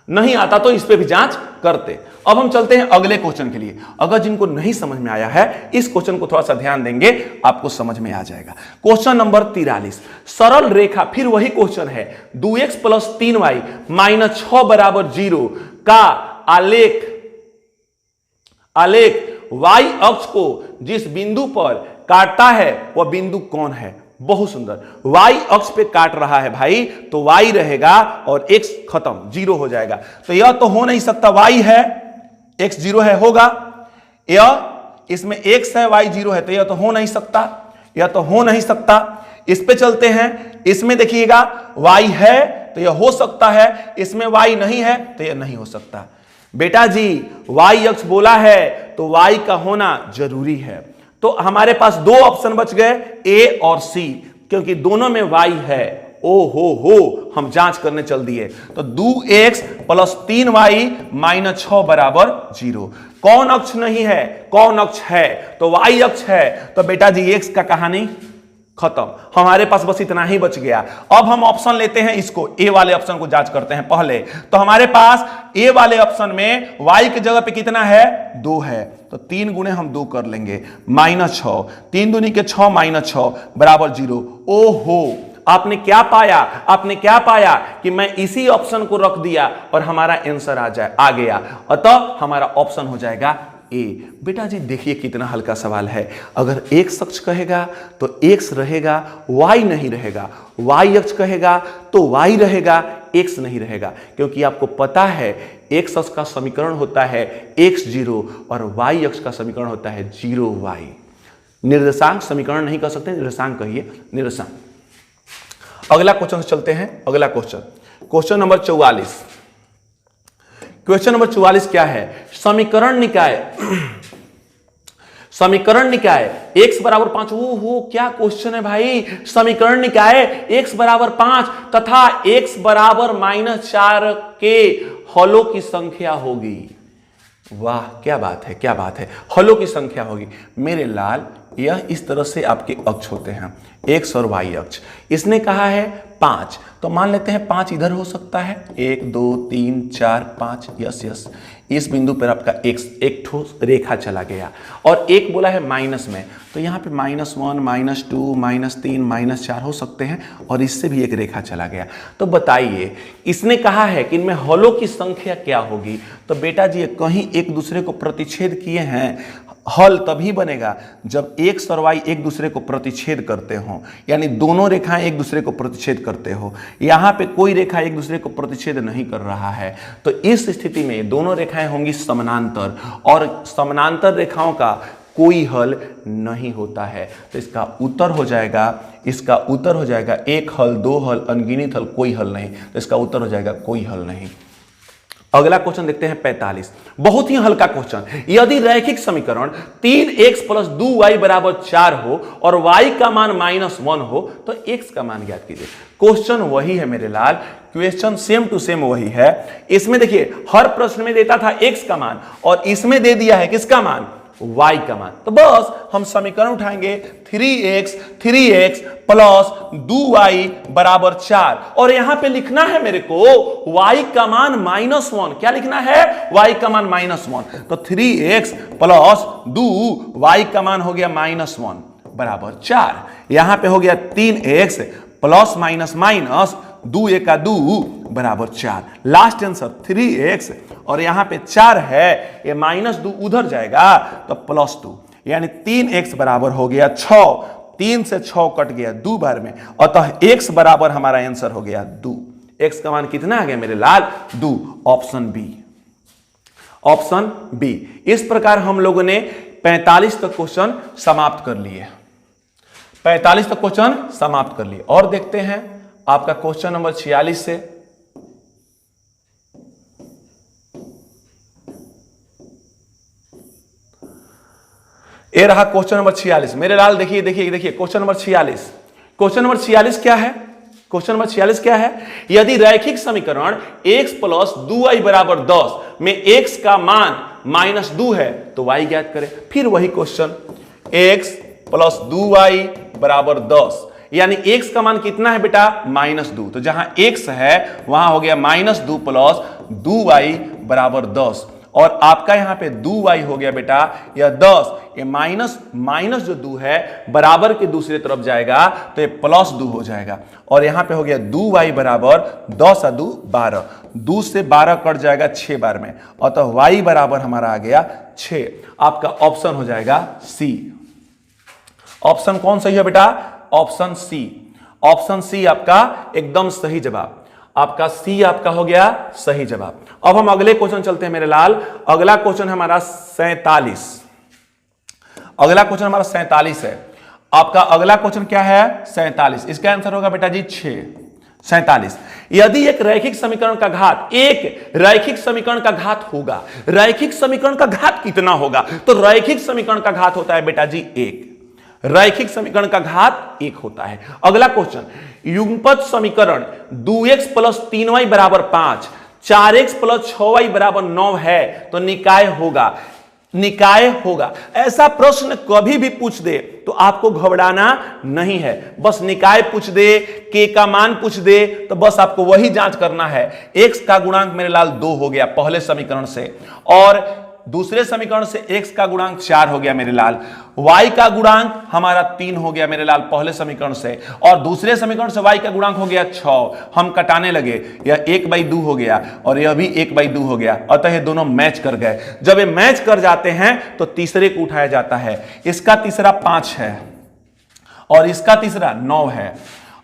नहीं आता तो इस पे भी जांच करते। अब हम चलते हैं अगले क्वेश्चन के लिए। अगर जिनको नहीं समझ में आया है, इस क्वेश्चन को थोड़ा सा ध्यान देंगे, आपको समझ में आ जाएगा। क्वेश्चन नंबर 43, सरल रेखा, फिर वही क्वेश्चन है, 2x + 3y - 6 बराबर 0 का आलेख y अक्ष को जिस बिंदु पर काटता है वह बिंदु कौन है। बहुत सुंदर, y अक्ष पे काट रहा है भाई, तो y रहेगा और x खत्म, 0 हो जाएगा। तो यह तो हो नहीं सकता, y है x 0 है, होगा यह, इसमें x है y 0 है, तो यह तो हो नहीं सकता, यह तो हो नहीं सकता। इस पे चलते हैं, इसमें देखिएगा y है तो यह हो सकता है, इसमें y नहीं है तो यह नहीं हो सकता। बेटा जी y अक्ष बोला है तो y का होना जरूरी है। तो हमारे पास 2 ऑप्शन बच गए, A और C, क्योंकि दोनों में y है। ओ हो, हम जांच करने चल दिए। तो 2x + 3y - 6 बराबर 0। कौन अक्ष नहीं है, कौन अक्ष है, तो y अक्ष है। तो बेटा जी x का कहानी खत्म, हमारे पास बस इतना ही बच गया। अब हम ऑप्शन लेते हैं, इसको ए वाले ऑप्शन को जांच करते हैं पहले। तो हमारे पास ए वाले ऑप्शन में y की जगह पे कितना है, 2 है, तो 3 गुणे हम 2 कर लेंगे, -6, 3 दूनी के 6 - 6 बराबर 0। ओहो, आपने क्या पाया, आपने क्या पाया कि मैं इसी ऑप्शन को रख दिया और हमारा आंसर आ गया, अतः हमारा ऑप्शन हो जाएगा ए। बेटा जी देखिए कितना हल्का सवाल है। अगर x अक्ष कहेगा तो x रहेगा, y नहीं रहेगा, y अक्ष कहेगा तो y रहेगा, x नहीं रहेगा, क्योंकि आपको पता है x अक्ष का समीकरण होता है x0 और y अक्ष का समीकरण होता है 0y। निर्देशांक समीकरण नहीं कर सकते, निर्देशांक कहिए, निर्देशांक। अगला क्वेश्चन चलते हैं, अगला question, question number 44। Question number 44 क्या है, समीकरण निकाय, समीकरण निकाय x बराबर 5। ओहो क्या क्वेश्चन है भाई, समीकरण निकाय x बराबर 5 तथा x बराबर -4 के हलों की संख्या होगी। वाह, क्या बात है, क्या बात है। हलों की संख्या होगी मेरे लाल। यह इस तरह से आपके अक्ष होते हैं, एक्स और वाई अक्ष। इसने कहा है 5, तो मान लेते हैं 5 इधर हो सकता है, 1 2 3 4 5। यस यस, इस बिंदु पर आपका एक ठोस रेखा चला गया। और एक बोला है माइनस में, तो यहाँ पे -1 -2 -3 -4 हो सकते हैं, और इससे भी एक रेखा चला गया। तो बताइए, इसने कहा है कि इनमें हलों की संख्या क्या होगी। तो बेटा जी कहीं एक दूसरे को प्रतिच्छेद किए हैं। हल तभी बनेगा जब एक्स और वाई एक दूसरे को प्रतिच्छेद करते हो, यानी दोनों रेखाएं एक दूसरे को प्रतिच्छेद करते हो। यहां पे कोई रेखा एक दूसरे को प्रतिच्छेद नहीं कर रहा है, तो इस स्थिति में दोनों रेखाएं होंगी समानांतर, और समानांतर रेखाओं का कोई हल नहीं होता है। तो इसका उत्तर हो जाएगा, एक हल, दो हल, अनगिनत हल, कोई हल नहीं। तो इसका उत्तर हो जाएगा कोई हल नहीं। अगला क्वेश्चन देखते हैं 45। बहुत ही हल्का क्वेश्चन। यदि रैखिक समीकरण 3x + 2y = 4 हो और y का मान -1 हो तो x का मान ज्ञात कीजिए। क्वेश्चन वही है मेरे लाल, क्वेश्चन सेम टू सेम वही है। इसमें देखिए हर प्रश्न में देता था x का मान, और इसमें दे दिया है किसका मान, y का मान। तो बस हम समीकरण उठाएंगे 3x + 2y = 4, और यहां पे लिखना है मेरे को y का मान -1। क्या लिखना है, y का मान -1। तो 3x + 2y का मान हो गया -1 = 4। यहां पे हो गया 3x ± 2 × 2 = 4। लास्ट आंसर 3x, और यहां पे 4 है, ये -2 उधर जाएगा तो +2, यानी 3x बराबर हो गया 6। 3 से 6 कट गया 2 बार में, अतः x बराबर हमारा आंसर हो गया 2। x का मान कितना आ गया मेरे लाल, 2। Option B. इस प्रकार हम लोगों ने 45 तक क्वेश्चन समाप्त कर लिए। 45 तक क्वेश्चन समाप्त कर लिए। और देखते हैं आपका क्वेश्चन नंबर 46 से। ये रहा क्वेश्चन नंबर 46 मेरे लाल। देखिए क्वेश्चन नंबर 46। क्वेश्चन नंबर 46 क्या है, क्वेश्चन नंबर 46 क्या है, यदि रैखिक समीकरण x + 2y = 10 में x का मान -2 है तो y ज्ञात करें। फिर वही क्वेश्चन, x + 2y = 10, यानी x का मान कितना है बेटा, -2। तो जहां x है वहां हो गया -2 + 2y = 10, और आपका यहां पे 2y हो गया बेटा यह 10। ये माइनस जो 2 है बराबर के दूसरे तरफ जाएगा तो ये +2 हो जाएगा, और यहां पे हो गया 2y बराबर 10 और 2 12। 2 से 12 कट जाएगा 6 बार में, अतः y बराबर हमारा आ गया 6। आपका ऑप्शन हो जाएगा सी। ऑप्शन कौन सही है बेटा, ऑप्शन सी। ऑप्शन सी आपका एकदम सही जवाब। आपका सी आपका हो गया सही जवाब। अब हम अगले क्वेश्चन चलते हैं मेरे लाल। अगला क्वेश्चन हमारा 47। अगला क्वेश्चन हमारा 47 है। आपका अगला क्वेश्चन क्या है, 47। इसका आंसर होगा बेटा जी 6। 47। यदि एक रैखिक समीकरण का घात, एक रैखिक समीकरण का घात होगा, रैखिक समीकरण का घात कितना होगा, तो रैखिक समीकरण का घात होता है बेटा जी 1। रैखिक समीकरण का घात 1 होता है। अगला क्वेश्चन, युगपत समीकरण 2x + 3y = 5, 4x + 6y = 9 है तो निकाय होगा। निकाय होगा, ऐसा प्रश्न कभी भी पूछ दे तो आपको घबराना नहीं है। बस निकाय पूछ दे, के का मान पूछ दे, तो बस आपको वही जांच करना है। x का गुणांक मेरे लाल 2 हो गया पहले समीकरण से, और दूसरे समीकरण से x का गुणांक 4 हो गया मेरे लाल। y का गुणांक हमारा 3 हो गया मेरे लाल पहले समीकरण से, और दूसरे समीकरण से y का गुणांक हो गया 6। हम कटाने लगे, यह 1/2 हो गया और यह भी 1/2 हो गया, अतः ये दोनों मैच कर गए। जब ये मैच कर जाते हैं तो तीसरे को उठाया जाता है। इसका तीसरा 5 है और इसका तीसरा 9 है।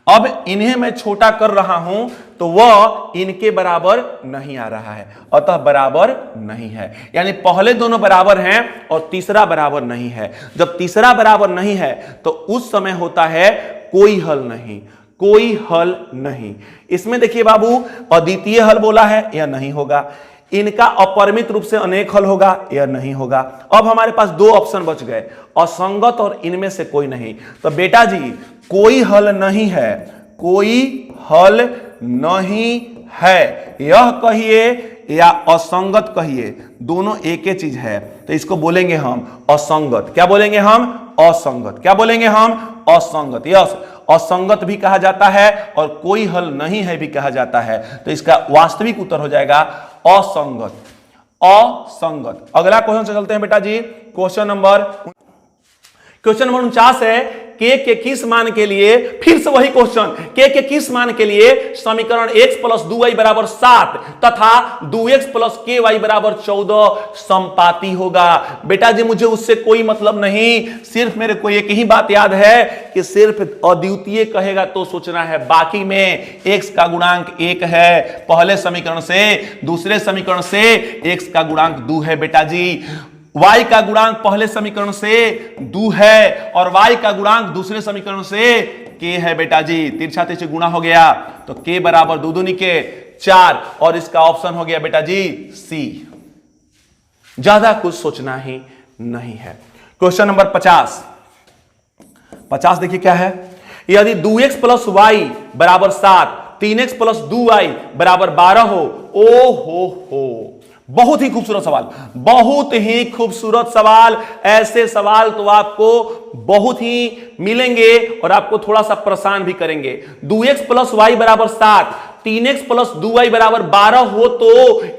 अब इन्हें मैं छोटा कर रहा हूं तो वह इनके बराबर नहीं आ रहा है, अतः बराबर नहीं है। यानी पहले दोनों बराबर हैं और तीसरा बराबर नहीं है। जब तीसरा बराबर नहीं है तो उस समय होता है कोई हल नहीं, कोई हल नहीं। इसमें देखिए बाबू, अद्वितीय हल बोला है, यह नहीं होगा। इनका अपरिमित रूप से अनेक हल होगा, यह नहीं होगा। अब हमारे पास 2 ऑप्शन बच गए, असंगत और इनमें से कोई नहीं। तो बेटा जी कोई हल नहीं है, कोई हल नहीं है, यह कहिए या असंगत कहिए, दोनों एक ही चीज है, तो इसको बोलेंगे हम असंगत। क्या बोलेंगे हम? असंगत। क्या बोलेंगे हम? असंगत। यस, असंगत भी कहा जाता है और कोई हल नहीं है भी कहा जाता है, तो इसका वास्तविक उत्तर हो जाएगा असंगत। असंगत। अगला क्वेश्चन से चलते हैं बेटा जी। क्वेश्चन नंबर 49 है, के किस मान के लिए, फिर से वही क्वेश्चन, के किस मान के लिए समीकरण x प्लस 2y बराबर 7 तथा 2x प्लस ky बराबर 14 संपाती होगा। बेटा जी मुझे उससे कोई मतलब नहीं, सिर्फ मेरे को एक ही बात याद है कि सिर्फ अद्वितीय कहेगा तो सोचना है, बाकी में x का गुणांक 1 है पहले समीकरण से, दूसरे समीकरण से x का गुणांक 2 है बेटा जी, y का गुणांक पहले समीकरण से 2 है और y का गुणांक दूसरे समीकरण से k है बेटा जी। तिरछा तिरछी गुणा हो गया तो k बराबर 2 दूनी के 4 और इसका ऑप्शन हो गया बेटा जी C। ज्यादा कुछ सोचना ही नहीं है। क्वेश्चन नंबर 50 देखिए क्या है, यदि 2x प्लस वाई बराबर 7, 3x प्लस 2y बराबर 12 हो। ओ हो, बहुत ही खूबसूरत सवाल, बहुत ही खूबसूरत सवाल। ऐसे सवाल तो आपको बहुत ही मिलेंगे और आपको थोड़ा सा परेशान भी करेंगे। 2x प्लस वाई बराबर 7, 3x प्लस 2y बराबर 12 हो तो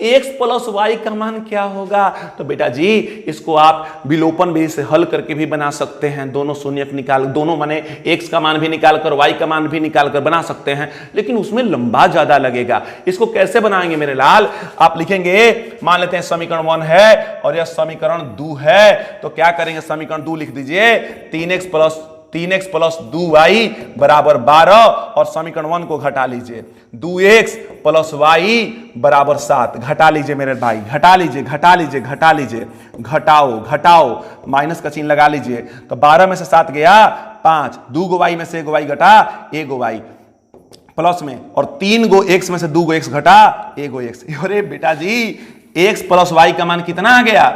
x प्लस वाई का मान क्या होगा? तो बेटा जी इसको आप विलोपन विधि से हल करके भी बना सकते हैं, दोनों शून्यक निकाल, दोनों माने x का मान भी निकाल कर y का मान भी निकाल कर बना सकते हैं, लेकिन उसमें लंबा ज्यादा लगेगा। इसको कैसे बनाएंगे मेरे लाल? आप लिखेंगे, मान लेते हैं समीकरण 1 है और यह समीकरण 2 है, तो क्या करेंगे? समीकरण 2 लिख दीजिए, 3x प्लस 2y बराबर 12 और समीकरण 1 को घटा लीजिए, 2x प्लस y बराबर 7। घटा लीजिए मेरे भाई, घटा लीजिए, घटाओ, माइनस का चिन्ह लगा लीजिए, तो 12 में से 7 गया 5, 2 गो y में से 1 गो y घटा 1 गो y प्लस में, और 3 गो x में से 2 गो x घटा 1 गो x। अरे बेटा जी x प्लस y का मान कितना आ गया?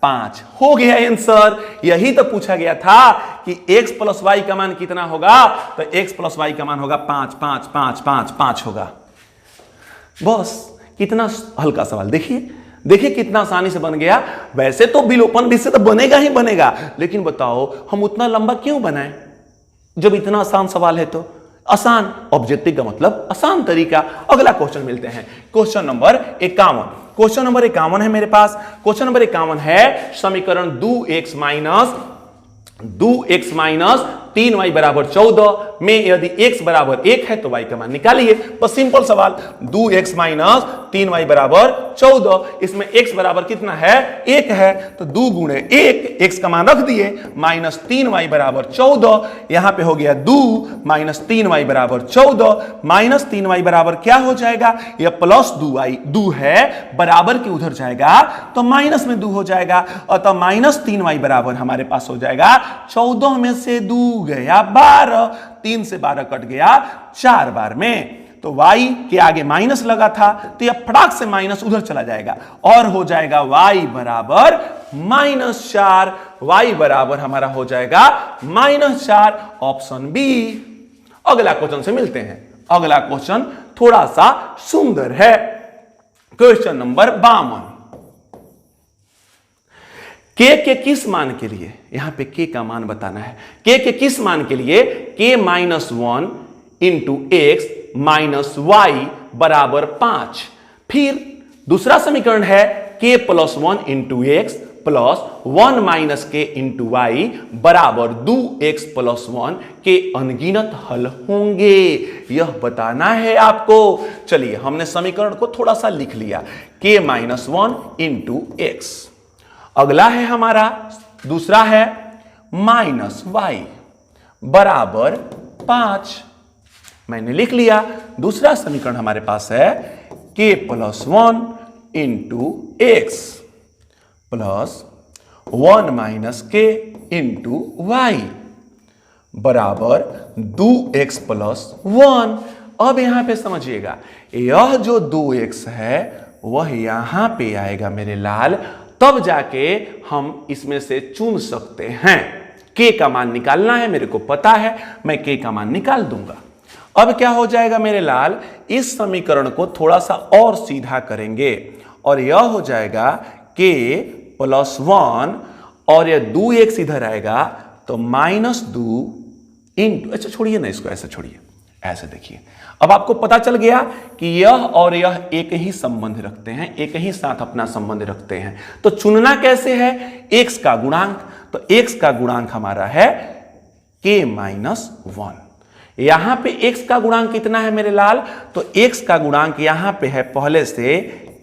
5 हो गया आंसर। यही तो पूछा गया था कि x प्लस वाई का मान कितना होगा, तो x प्लस वाई का मान होगा 5 होगा। बस कितना हल्का सवाल, देखिए कितना आसानी से बन गया। वैसे तो विलोपन विधि से तो बनेगा ही बनेगा, लेकिन बताओ हम उतना लंबा क्यों बनाएं जब इतना आसान सवाल है? तो आसान, ऑब्जेक्टिव का मतलब आसान तरीका। अगला क्वेश्चन मिलते हैं, क्वेश्चन नंबर 51 है मेरे पास। क्वेश्चन नंबर 51 है, समीकरण 2x माइनस 3y बराबर 14 में यदि x बराबर 1 है तो y का मान निकालिए। बस सिंपल सवाल, 2x माइनस 3y बराबर 14, इसमें x बराबर कितना है? 1 है, तो 2 गुणे 1, x का मान रख दिए, माइनस 3y बराबर 14, यहां पे हो गया 2 माइनस 3y बराबर 14, माइनस 3y बराबर क्या हो जाएगा? यह प्लस 2 है, बराबर के उधर जाएगा तो माइनस में 2 हो जाएगा, अतः माइनस 3y बराबर हमारे पास हो जाएगा 14 में से 2 गया 12, 3 से 12 कट गया 4 बार में, तो y के आगे माइनस लगा था तो यह फटाक से माइनस उधर चला जाएगा और हो जाएगा y बराबर -4। y बराबर हमारा हो जाएगा -4, ऑप्शन बी। अगला क्वेश्चन से मिलते हैं। अगला क्वेश्चन थोड़ा सा सुंदर है, क्वेश्चन नंबर 52। के किस मान के लिए, यहां पे के का मान बताना है, के किस मान के लिए k-1 into x minus Y बराबर 5। फिर दूसरा समीकरण है k plus 1 into x plus 1 minus के इंटू वाई बराबर 2x प्लस 1 के अनगिनत हल होंगे, यह बताना है आपको। चलिए हमने समीकरण को थोड़ा सा लिख लिया, k-1 इंटू एक्स। अगला है हमारा, दूसरा है माइनस वाई बराबर 5, मैंने लिख लिया। दूसरा समीकरण हमारे पास है k plus 1 into x plus 1 minus के इंटू वाई बराबर 2x प्लस 1। अब यहां पे समझिएगा, यह जो 2x है वह यहां पे आएगा मेरे लाल, तब जाके हम इसमें से चुन सकते हैं। k का मान निकालना है, मेरे को पता है, मैं k का मान निकाल दूंगा। अब क्या हो जाएगा मेरे लाल, इस समीकरण को थोड़ा सा और सीधा करेंगे और यह हो जाएगा k +1 और यह 2x इधर आएगा तो -2 इंटू, अच्छा छोड़िए ना इसको, ऐसे छोड़िए, ऐसे देखिए। अब आपको पता चल गया कि यह और यह एक ही संबंध रखते हैं, एक ही साथ अपना संबंध रखते हैं। तो चुनना कैसे है, x का गुणांक, तो x का गुणांक हमारा है k -1। यहां पे x का गुणांक कितना है मेरे लाल, तो x का गुणांक यहां पे है पहले से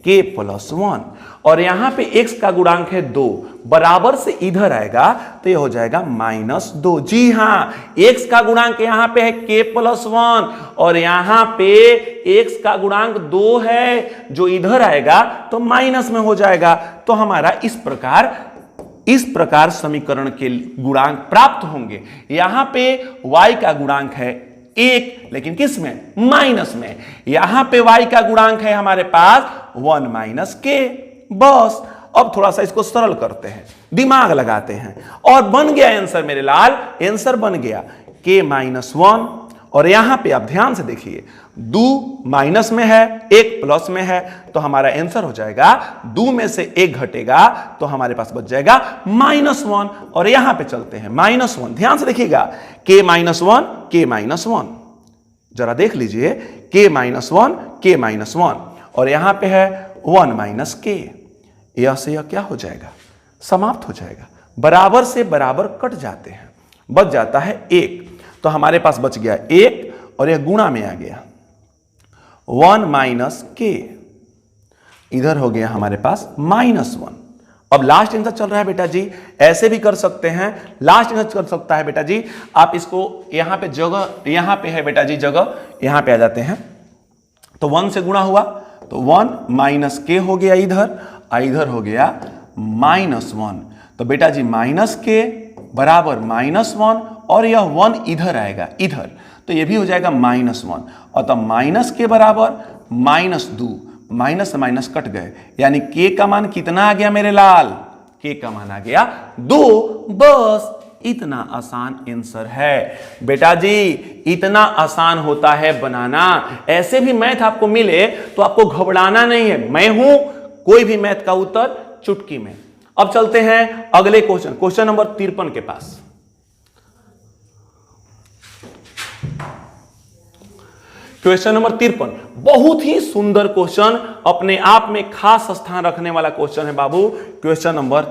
k +1 और यहां पे x का गुणांक है 2, बराबर से इधर आएगा तो यह हो जाएगा -2। जी हां, x का गुणांक यहां पे है k +1 और यहां पे x का गुणांक 2 है, जो इधर आएगा तो माइनस में हो जाएगा। तो हमारा इस प्रकार समीकरण के गुणांक प्राप्त होंगे। यहां पे y का गुणांक है 1, लेकिन किस में, माइनस में। यहां पे y का गुणांक है हमारे पास 1 - k। बस अब थोड़ा सा इसको सरल करते हैं, दिमाग लगाते हैं और बन गया आंसर मेरे लाल, आंसर बन गया k -1 और यहां पे आप ध्यान से देखिए, 2 माइनस में है, 1 प्लस में है, तो हमारा आंसर हो जाएगा 2 में से 1 घटेगा तो हमारे पास बच जाएगा -1 और यहां पे चलते हैं -1। ध्यान से देखिएगा, k -1 जरा देख लीजिए, k -1 और यहां पे है 1 - k। यह से यह क्या हो जाएगा, समाप्त हो जाएगा, बराबर से बराबर कट जाते हैं, बच जाता है 1। तो हमारे पास बच गया 1 और यह गुणा में आ गया 1 - k, इधर हो गया हमारे पास -1। अब लास्ट आंसर चल रहा है बेटा जी, ऐसे भी कर सकते हैं, लास्ट आंसर चल सकता है बेटा जी। आप इसको यहां पे जगह, यहां पे है बेटा जी जगह, यहां पे आ जाते हैं तो 1 से गुणा हुआ तो 1 - k हो गया इधर हो गया -1। तो बेटा जी -k बराबर -1 और यह 1 इधर आएगा इधर, तो यह भी हो जाएगा -1 और तब -k बराबर -2, माइनस से माइनस कट गए, यानी k का मान कितना आ गया मेरे लाल, k का मान आ गया 2। बस इतना आसान आंसर है बेटा जी, इतना आसान होता है बनाना। ऐसे भी मैथ आपको मिले तो आपको घबराना नहीं है, मैं हूं, कोई भी मैथ का उत्तर चुटकी में। अब चलते हैं अगले क्वेश्चन नंबर 53 के पास। क्वेश्चन नंबर 53 बहुत ही सुंदर क्वेश्चन, अपने आप में खास स्थान रखने वाला क्वेश्चन है बाबू। क्वेश्चन नंबर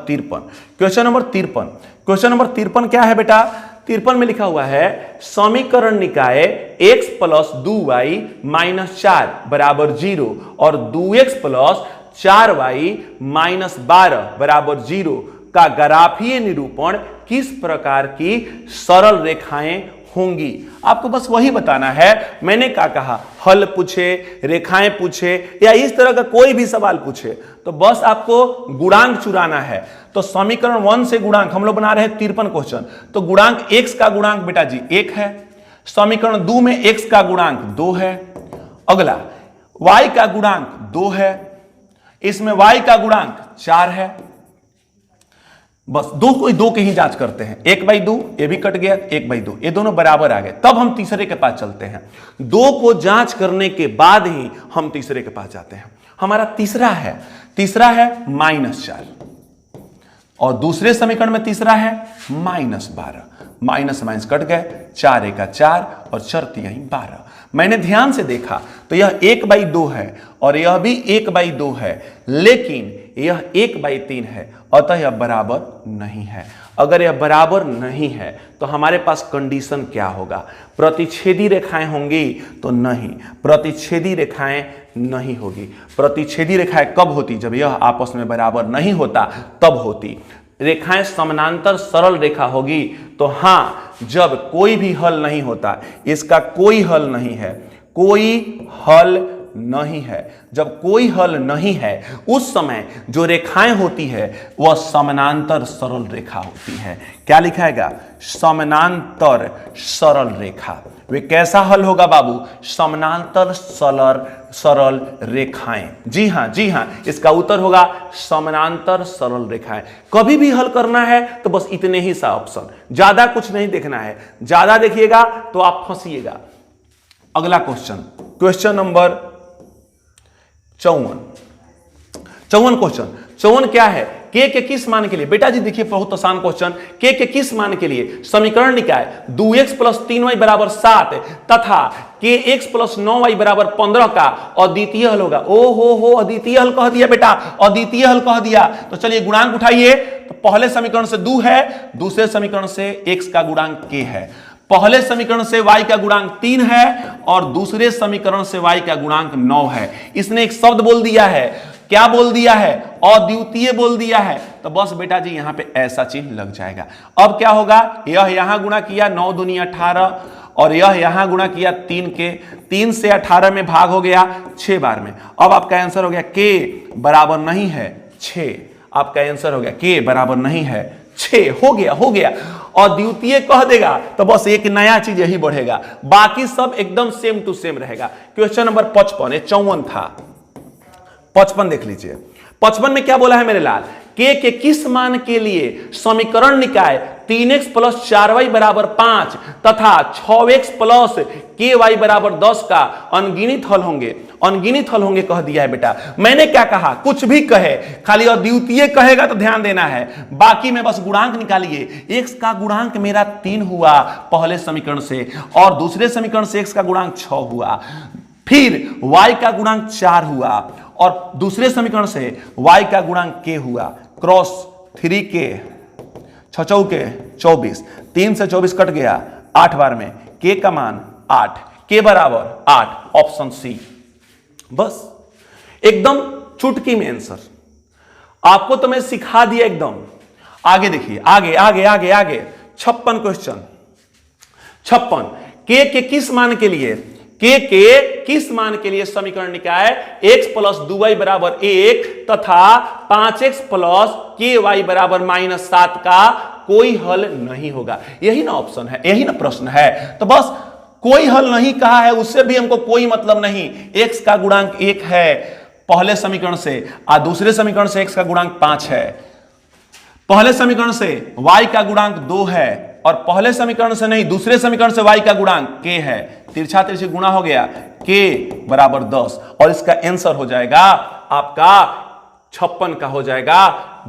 53 क्या है बेटा, 53 में लिखा हुआ है समीकरण निकाय x + 2y - 4 = 0 और 2x + 4y - 12 = 0 का ग्राफीय निरूपण किस प्रकार की सरल रेखाएं होंगी। आपको बस वही बताना है। मैंने क्या कहा, हल पूछे, रेखाएं पूछे या इस तरह का कोई भी सवाल पूछे तो बस आपको गुणांक चुराना है। तो समीकरण 1 से गुणांक हम लोग बना रहे हैं 53 क्वेश्चन, तो गुणांक x का गुणांक बेटा जी 1 है, समीकरण 2 में x का गुणांक 2 है, अगला y का गुणांक 2 है, इसमें y का गुणांक 4 है। बस दो की ही जांच करते हैं, 1/2 ये भी कट गया, 1/2 ये दोनों बराबर आ गए। तब हम तीसरे के पास चलते हैं, 2 को जांच करने के बाद ही हम तीसरे के पास जाते हैं। हमारा तीसरा है -4 और दूसरे समीकरण में तीसरा है -12, माइनस माइनस कट गए, 4 × 4 और चर यही 12। मैंने ध्यान से देखा तो यह 1/2 है और यह भी 1/2 है, लेकिन यह 1/3 है, अतः यह बराबर नहीं है। अगर यह बराबर नहीं है तो हमारे पास कंडीशन क्या होगा, प्रतिच्छेदी रेखाएं होंगी तो नहीं, प्रतिच्छेदी रेखाएं नहीं होगी। प्रतिच्छेदी रेखाएं कब होती, जब यह आपस में बराबर नहीं होता तब होती। रेखाएं समानांतर सरल रेखा होगी तो हाँ, जब कोई भी हल नहीं होता, इसका कोई हल नहीं है, कोई हल नहीं है। जब कोई हल नहीं है उस समय जो रेखाएं होती है वह समानांतर सरल रेखा होती है। क्या लिखाएगा, समानांतर सरल रेखा। वे कैसा हल होगा बाबू, समानांतर सरल रेखाएं। जी हां, इसका उत्तर होगा समानांतर सरल रेखाएं। कभी भी हल करना है तो बस इतने ही सा ऑप्शन, ज्यादा कुछ नहीं देखना है, ज्यादा देखिएगा तो आप फंसिएगा। अगला क्वेश्चन, क्वेश्चन नंबर 54 क्वेश्चन। 54 क्या है? के किस मान के लिए? बेटा जी देखिए बहुत आसान क्वेश्चन। के किस मान के लिए समीकरण निकाय 2x प्लस 3y बराबर 7 तथा के x प्लस 9y बराबर 15 का अद्वितीय हल होगा। ओ हो अद्वितीय हल कह दिया बेटा, अद्वितीय हल कह दिया। तो चलिए गुणांक उठाइए। तो पहले समीकरण से 2 है, दूसरे समीकरण से x का गुणांक k है। पहले समीकरण से y का गुणांक 3 है और दूसरे समीकरण से y का गुणांक 9 है। इसने एक शब्द बोल दिया है, क्या बोल दिया है? अद्वितीय बोल दिया है। तो बस बेटा जी यहां पे ऐसा चिन्ह लग जाएगा। अब क्या होगा? यह यहां गुणा किया 9 दूनी 18 और यह यहां गुणा किया 3 के, 3 से 18 में भाग हो गया 6 बार में। अब आपका आंसर हो गया के बराबर नहीं है 6। आपका आंसर हो गया के बराबर नहीं है 6। हो गया और द्वितीय कह देगा तो बस एक नया चीज यही बढ़ेगा, बाकी सब एकदम सेम टू सेम रहेगा। क्वेश्चन नंबर 55, 54 था, 55 देख लीजिए। 55 में क्या बोला है मेरे लाल? के किस मान के लिए समीकरण निकाय 3x प्लस 4y बराबर 5 तथा 6x प्लस ky बराबर 10 का अनगिनत हल होंगे। अनगिनत हल होंगे कह दिया है बेटा। मैंने क्या कहा? कुछ भी कहे, खाली अद्वितीय कहेगा तो ध्यान देना है, बाकी में बस गुणांक निकालिए। x का गुणांक मेरा 3 हुआ पहले समीकरण से और दूसरे समीकरण से x का गुणांक 6 हुआ, फिर y का गुणांक 4 हुआ और दूसरे समीकरण से y का गुणांक k हुआ। क्रॉस 3 के 6 के 24, 3 से 24 कट गया 8 बार में, k का मान 8, k बराबर 8, ऑप्शन सी। बस एकदम चुटकी में आंसर। आपको तो मैं सिखा दिया एकदम। आगे देखिए, आगे 56 क्वेश्चन। 56 के किस मान के लिए? के किस मान के लिए समीकरण निकाय x प्लस 2y बराबर 1 तथा 5x प्लस ky बराबर -7 का कोई हल नहीं होगा। यही ना ऑप्शन है, यही ना प्रश्न है। तो बस कोई हल नहीं कहा है, उससे भी हमको कोई मतलब नहीं। x का गुणांक 1 है पहले समीकरण से और दूसरे समीकरण से x का गुणांक 5 है। पहले समीकरण से y का गुणांक 2 है और पहले समीकरण से नहीं, दूसरे समीकरण से y का गुणांक k है। तिरछा तिरछी गुणा हो गया, k बराबर 10 और इसका आंसर हो जाएगा आपका 56 का हो जाएगा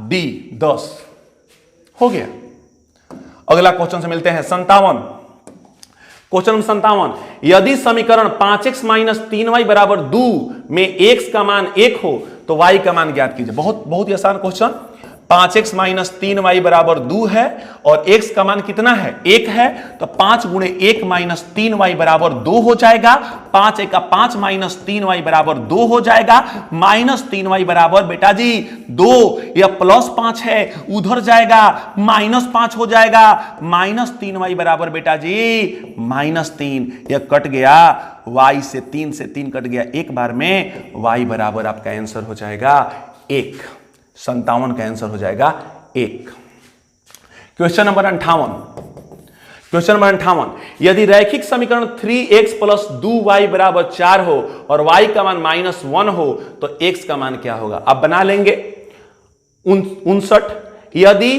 डी 10। हो गया। अगला क्वेश्चन से मिलते हैं 57। क्वेश्चन नंबर 57, यदि समीकरण 5x माइनस 3y बराबर 2 में x का मान 1 हो तो y का मान ज्ञात कीजिए। बहुत ही आसान क्वेश्चन। 5x माइनस 3y बराबर 2 है और x का मान कितना है? 1 है। तो 5 गुणे 1 माइनस 3y बराबर 2 हो जाएगा। 5 1 का 5 माइनस 3y बराबर 2 हो जाएगा। माइनस 3y बराबर बेटा जी 2, यह प्लस 5 है उधर जाएगा -5 हो जाएगा। माइनस 3y बराबर बेटा जी -3, यह कट गया y से 3 से 3 कट गया एक बार में। y बराबर आपका आंसर हो जाएगा 1। 57 का आंसर हो जाएगा 1। Question number 58। क्वेश्चन नंबर 58, यदि रैखिक समीकरण 3x प्लस 2y बराबर 4 हो और y का मान -1 हो तो x का मान क्या होगा? अब बना लेंगे। 59, यदि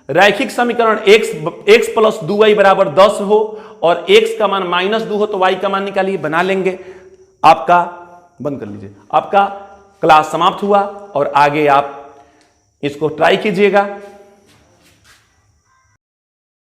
रैखिक समीकरण x प्लस 2y बराबर 10 हो और x का मान -2 हो तो y का मान निकालिए। बना लेंगे। आपका बंद कर लीजिए। आपका क्लास समाप्त हुआ और आगे आप इसको ट्राई कीजिएगा।